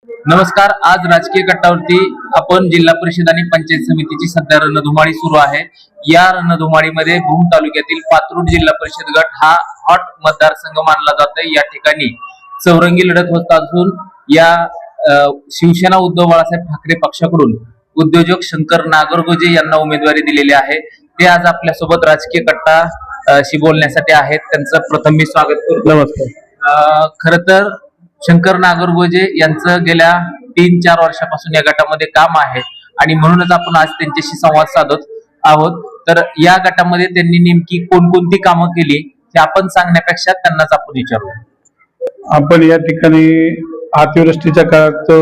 नमस्कार. आज राजकीय गटावरती आपण जिल्हा परिषद आणि पंचायत समितीची सध्या रणधुमाळी सुरू आहे. या रणधुमाळीमध्ये भूम तालुक्यातील पात्रूड जिल्हा परिषद गट हा हॉट मतदारसंघ मानला जातोय. या ठिकाणी चौरंगी लढत होत असून या शिवसेना उद्धव बाळासाहेब ठाकरे पक्षाकडून उद्योजक शंकर नागरगोजे यांना उमेदवारी दिलेली आहे. ते आज आपल्यासोबत राजकीय गट्टा शी बोलण्यासाठी आहेत. त्यांचं प्रथम मी स्वागत करतो. नमस्कार. खर तर शंकर नागरगोजे यांचं गेल्या 3-4 वर्षापासून या गटामध्ये काम आहे आणि म्हणूनच आपण आज त्यांच्याशी संवाद साधत आहोत. तर या गटामध्ये त्यांनी नेमकी कोणकोणती कामं केली हे आपण सांगण्यापेक्षा त्यांनाच आपण विचारूया. आपण या ठिकाणी अतिवृष्टीच्या काळात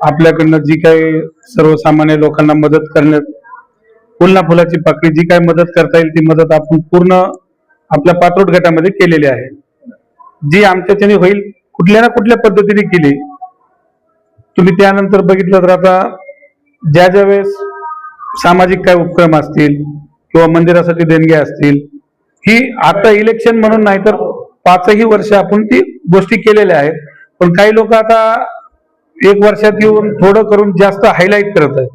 आपल्याकडनं जी काही सर्वसामान्य लोकांना मदत करण्यात फुलना फुलाची पाकळी जी काही मदत करता येईल ती मदत आपण पूर्ण आपल्या पात्रोड गटामध्ये केलेली आहे. जी आमच्याच्याने होईल कुठल्या ना कुठल्या पद्धतीने केली. तुम्ही त्यानंतर बघितलं तर आता ज्या ज्या वेळेस सामाजिक काय उपक्रम असतील किंवा मंदिरासाठी देणग्या असतील, ही आता इलेक्शन म्हणून नाही तर 5ही वर्ष आपण ती गोष्टी केलेल्या आहेत. पण काही लोक आता 1 वर्षात येऊन थोडं करून जास्त हायलाईट करत आहेत.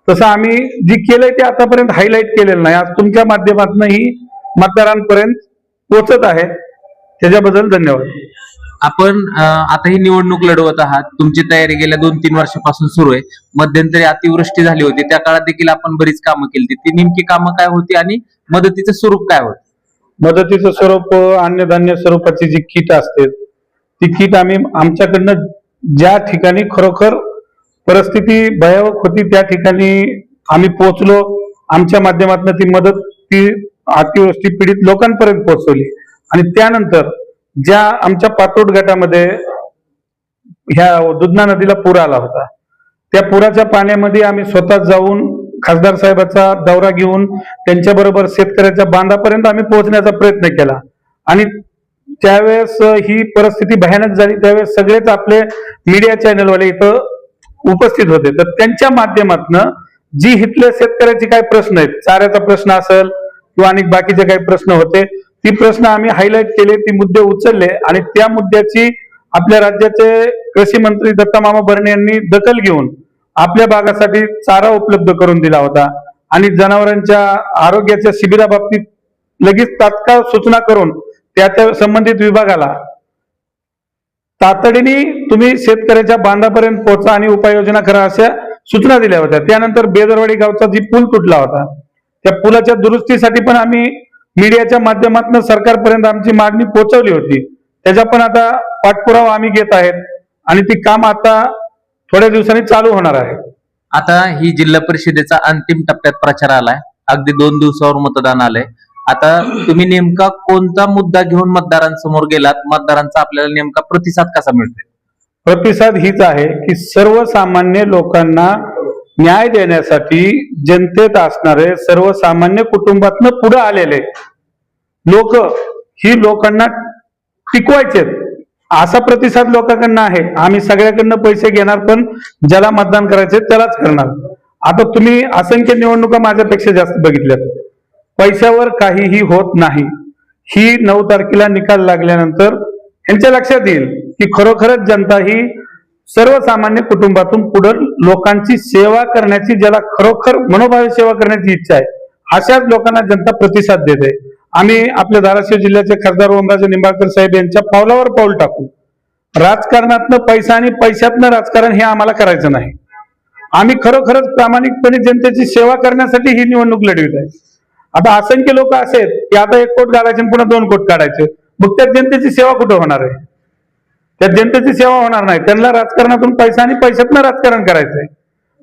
तसं आम्ही जी केलंय ते आतापर्यंत हायलाईट केलेलं नाही. आज तुमच्या माध्यमातून ही मतदारांपर्यंत पोहोचत आहे, त्याच्याबद्दल धन्यवाद. आपण आता ही निवडणूक लढवत आहात. तुमची तयारी गेल्या 2-3 वर्षापासून सुरू आहे. मध्यंतरी अतिवृष्टी झाली होती, त्या काळात देखील आपण बरीच कामं केली. ती नेमकी कामं काय होती आणि मदतीचं स्वरूप काय होतं? मदतीचं स्वरूप अन्नधान्य स्वरूपाची जी किट असते ती किट आम्ही आमच्याकडनं ज्या ठिकाणी खरोखर परिस्थिती भयावह होती त्या ठिकाणी आम्ही पोहोचलो. आमच्या माध्यमातून ती मदत ती अतिवृष्टी पीडित लोकांपर्यंत पोहोचवली. आणि त्यानंतर ज्या आमच्या पात्रोड गटामध्ये ह्या दुधना नदीला पूर आला होता, त्या पुराच्या पाण्यामध्ये आम्ही स्वतः जाऊन खासदार साहेबाचा दौरा घेऊन त्यांच्याबरोबर शेतकऱ्याच्या बांधापर्यंत आम्ही पोहोचण्याचा प्रयत्न केला. आणि त्यावेळेस ही परिस्थिती भयानक झाली. त्यावेळेस सगळेच आपले मीडिया चॅनलवाले इथं उपस्थित होते. तर त्यांच्या माध्यमातून जी इथल्या शेतकऱ्याचे काही प्रश्न आहेत, चाऱ्याचा प्रश्न असेल किंवा आणि बाकीचे काही प्रश्न होते, ती प्रश्न आम्ही हायलाईट केले, ती मुद्दे उचलले आणि त्या मुद्द्याची आपल्या राज्याचे कृषी मंत्री दत्तामामा भरणे यांनी दखल घेऊन आपल्या भागासाठी चारा उपलब्ध करून दिला होता. आणि जनावरांच्या आरोग्याच्या शिबिराबाबतीत लगेच तात्काळ सूचना करून त्या संबंधित विभागाला तातडीने तुम्ही शेतकऱ्याच्या बांधापर्यंत पोहोचा आणि उपाययोजना करा अशा सूचना दिल्या होत्या. त्यानंतर बेदरवाडी गावचा जी पूल तुटला होता, त्या पुलाच्या दुरुस्तीसाठी पण आम्ही मीडियाच्या माध्यमातून सरकारपर्यंत आमची मागणी पोहोचवली होती. त्याचा पण आता पाठपुरावा आम्ही घेत आहेत आणि ती काम आता थोड्या दिवसांनी चालू होणार आहे. आता ही जिल्हा परिषदेचा अंतिम टप्प्यात प्रचार आलाय. अगदी 2 दिवसावर मतदान आलंय. आता तुम्ही नेमका कोणता मुद्दा घेऊन मतदारांसमोर गेलात? मतदारांचा आपल्याला नेमका प्रतिसाद कसा मिळतोय? प्रतिसाद हीच आहे की सर्वसामान्य लोकांना न्याय देण्यासाठी जनतेत असणारे सर्वसामान्य कुटुंबातनं पुढे आलेले लोक ही लोकांना टिकवायचे असा प्रतिसाद लोकांकडनं आहे. आम्ही सगळ्याकडनं पैसे घेणार, पण ज्याला मतदान करायचे त्यालाच करणार. आता तुम्ही असंख्य निवडणुका माझ्यापेक्षा जास्त बघितल्यात. पैशावर काहीही होत नाही. ही 9 तारखेला निकाल लागल्यानंतर यांच्या लक्षात येईल की खरोखरच जनता ही सर्वसामान्य कुटुंबातून पुढे लोकांची सेवा करण्याची, ज्याला खरोखर मनोभावे सेवा करण्याची इच्छा आहे, अशाच लोकांना जनता प्रतिसाद देते. आम्ही आपल्या धाराशिव जिल्ह्याचे खासदार ओमराजे निंबाळकर साहेब यांच्या पावलावर पाऊल टाकून राजकारणातनं पैसा आणि पैशातनं राजकारण हे आम्हाला करायचं नाही. आम्ही खरोखरच प्रामाणिकपणे जनतेची सेवा करण्यासाठी ही निवडणूक लढवित आहे. आता असंख्य लोक असे आहेत की आता 1 कोट काढायचे आणि पुन्हा 2 कोट काढायचे, मग त्या जनतेची सेवा कुठं होणार आहे? त्या जनतेची सेवा होणार नाही. त्यांना राजकारणातून पैसा आणि पैशातनं राजकारण करायचंय.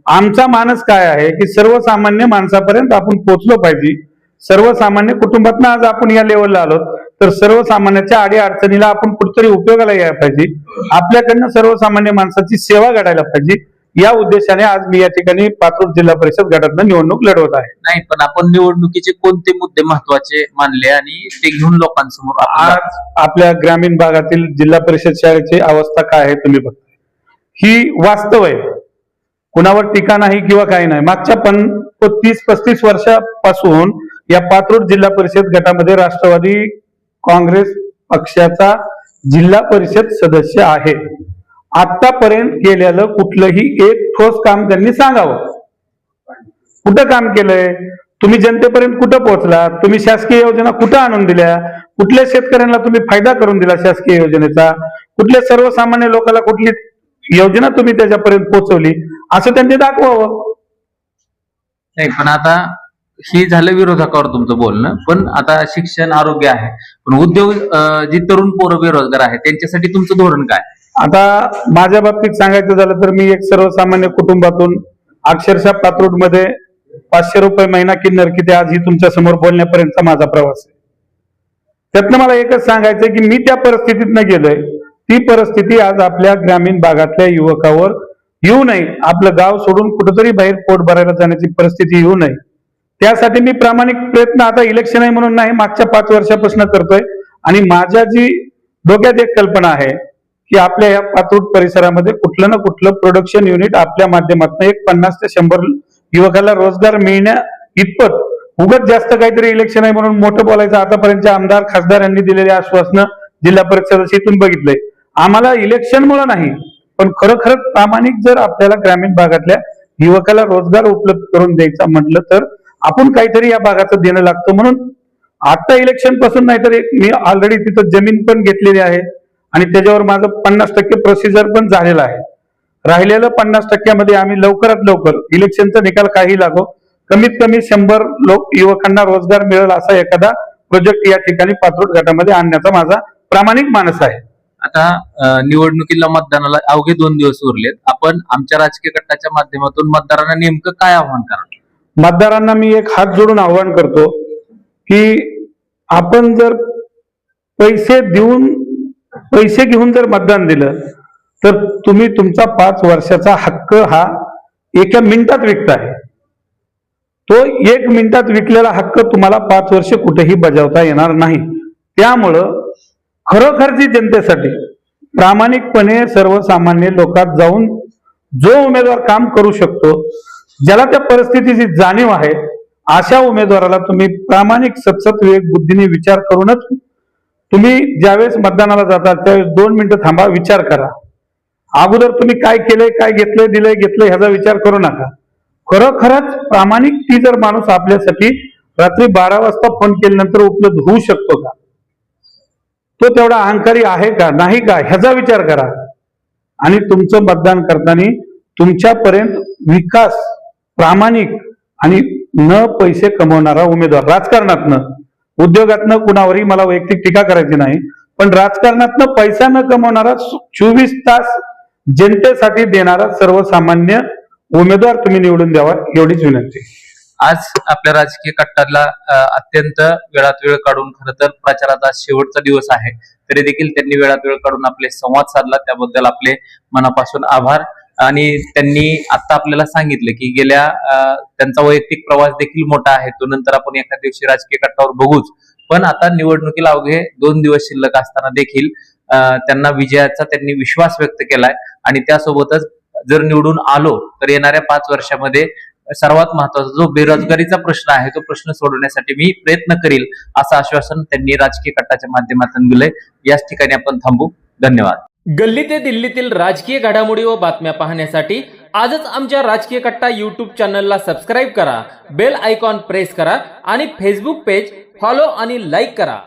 आमचा मानस काय आहे की सर्वसामान्य माणसापर्यंत आपण पोहोचलो पाहिजे. सर्वसामान्य कुटुंबातनं आज आपण या लेवलला आलो, तर सर्वसामान्याच्या अडी अडचणीला आपण कुठेतरी उपयोगाला यायला पाहिजे. आपल्याकडनं सर्वसामान्य माणसाची सेवा घडायला पाहिजे. या उद्देशाने आज मी या ठिकाणी पात्रोड जिल्हा परिषद गटातनं निवडणूक लढवत आहे. नाही, पण आपण निवडणुकीचे कोणते मुद्दे महत्वाचे मानले आणि ते घेऊन लोकांसमोर आज आपल्या ग्रामीण भागातील जिल्हा परिषद शाळेची अवस्था काय आहे तुम्ही बघता. ही वास्तव आहे, कुणावर टीका नाही किंवा काही नाही. मागच्या 30-35 वर्षापासून या पात्रोड जिल्हा परिषद गटामध्ये राष्ट्रवादी काँग्रेस पक्षाचा जिल्हा परिषद सदस्य आहे. आतापर्यंत केलेलं कुठलंही एक ठोस काम त्यांनी सांगावं. कुठं काम केलंय, तुम्ही जनतेपर्यंत कुठं पोहोचला, तुम्ही शासकीय योजना कुठं आणून दिल्या, कुठल्या शेतकऱ्यांना तुम्ही फायदा करून दिला शासकीय योजनेचा, कुठल्या सर्वसामान्य लोकांना कुठली योजना तुम्ही त्याच्यापर्यंत पोहोचवली, असं त्यांनी दाखवावं. नाही, पण आता हे झालं विरोधकावर तुमचं बोलणं, पण आता शिक्षण आरोग्य आहे, पण उद्योग जी तरुण पोरं बेरोजगार आहे त्यांच्यासाठी तुमचं धोरण काय? आता माझ्या बाबतीत सांगायचं झालं तर मी एक सर्वसामान्य कुटुंबातून अक्षरशः पात्रोडमध्ये 500 रुपये महिना किन्नर किती आज ही तुमच्या समोर बोलण्यापर्यंतचा माझा प्रवास आहे. त्यातनं मला एकच सांगायचंय की मी त्या परिस्थितीतनं गेलोय, ती परिस्थिती आज आपल्या ग्रामीण भागातल्या युवकावर येऊ नये, आपलं गाव सोडून कुठेतरी बाहेर पोट भरायला जाण्याची परिस्थिती येऊ नये, त्यासाठी मी प्रामाणिक प्रयत्न आता इलेक्शन आहे म्हणून नाही, मागच्या 5 वर्षापासून करतोय. आणि माझ्या जी डोक्यात एक कल्पना आहे की आपल्या या पात्रोड परिसरामध्ये कुठलं ना कुठलं प्रोडक्शन युनिट आपल्या माध्यमातून एक 50 ते 100 युवकाला रोजगार मिळण्या इतपत, उगाच जास्त काहीतरी इलेक्शन आहे म्हणून मोठं बोलायचं. आतापर्यंतच्या आमदार खासदार यांनी दिलेली आश्वासनं जिल्हा परिषद सदस्यातून बघितलंय. आम्हाला इलेक्शन मुळे नाही, पण खरोखरच प्रामाणिक जर आपल्याला ग्रामीण भागातल्या युवकाला रोजगार उपलब्ध करून द्यायचा म्हटलं तर आपण काहीतरी या भागाचं देणं लागतं. म्हणून आता इलेक्शन पासून नाही तर मी ऑलरेडी तिथं जमीन पण घेतलेली आहे आणि त्याच्यावर माझं 50% प्रोसिजर पण झालेलं आहे. राहिलेलं 50% आम्ही लवकरात लवकर इलेक्शनचा निकाल काही लागो, कमीत कमी 100 युवकांना रोजगार मिळेल असा एखादा प्रोजेक्ट या ठिकाणी पात्रोड गटामध्ये आणण्याचा माझा प्रामाणिक मानस आहे. आता निवडणुकीला मतदानाला अवघे 2 दिवस उरलेत. आपण आमच्या राजकीय गटाच्या माध्यमातून मतदारांना नेमकं काय आव्हान कराल? मतदारांना मी एक हात जोडून आव्हान करतो की आपण जर पैसे घेऊन जर मतदान दिलं तर तुम्ही तुमचा 5 वर्षाचा हक्क हा 1 मिनिटात विकताय. तो 1 मिनिटात विकलेला हक्क तुम्हाला 5 वर्ष कुठेही बजावता येणार नाही. त्यामुळं खरोखरची जनतेसाठी प्रामाणिकपणे सर्वसामान्य लोकात जाऊन जो उमेदवार काम करू शकतो, ज्याला त्या परिस्थितीची जाणीव आहे, अशा उमेदवाराला तुम्ही प्रामाणिक सतसत विवेक बुद्धीने विचार करूनच तुम्ही ज्यावेळेस मतदानाला जाता त्यावेळेस 2 मिनिटं थांबा, विचार करा. अगोदर तुम्ही काय केलंय, काय घेतलंय, दिलंय, घेतलंय ह्याचा विचार करू नका. खरोखरच प्रामाणिक ती जर माणूस आपल्यासाठी रात्री 12 वाजता फोन केल्यानंतर उपलब्ध होऊ शकतो का, तो तेवढा अहंकारी आहे का नाही का ह्याचा विचार करा. आणि तुमचं मतदान करताना तुमच्यापर्यंत विकास, प्रामाणिक आणि न पैसे कमवणारा उमेदवार, राजकारणातनं उद्योगातनं कुणावरही मला वैयक्तिक टीका करायची नाही, पण राजकारणातनं पैसा न कमवणारा 24 तास जनतेसाठी देणारा सर्वसामान्य उमेदवार तुम्ही निवडून द्यावा, एवढीच विनंती. आज आपल्या राजकीय कट्टाला अत्यंत वेळात वेळ काढून, खरं तर प्रचाराचा शेवटचा दिवस आहे तरी देखील त्यांनी वेळात वेळ काढून आपले संवाद साधला, त्याबद्दल आपले मनापासून आभार. आणि त्यांनी आता आपल्याला सांगितलं की गेल्या त्यांचा वैयक्तिक प्रवास देखील मोठा आहे, तो नंतर आपण एखाद्या दिवशी राजकीय कट्टावर बघूच. पण आता निवडणुकीला अवघे 2 दिवस शिल्लक असताना देखील त्यांना विजयाचा त्यांनी विश्वास व्यक्त केलाय. आणि त्यासोबतच जर निवडून आलो तर येणाऱ्या 5 वर्षामध्ये सर्वात महत्वाचा जो बेरोजगारीचा प्रश्न आहे तो प्रश्न सोडवण्यासाठी मी प्रयत्न करील, असं आश्वासन त्यांनी राजकीय कट्टाच्या माध्यमातून दिलंय. याच ठिकाणी आपण थांबू. धन्यवाद. गल्ली ते दिल्लीतील राजकीय घडामोडी व बातम्या पाहण्यासाठी आजच आमच्या राजकीय कट्टा YouTube चॅनलला सबस्क्राईब करा, बेल आयकॉन प्रेस करा आणि फेसबुक पेज फॉलो आणि लाईक करा.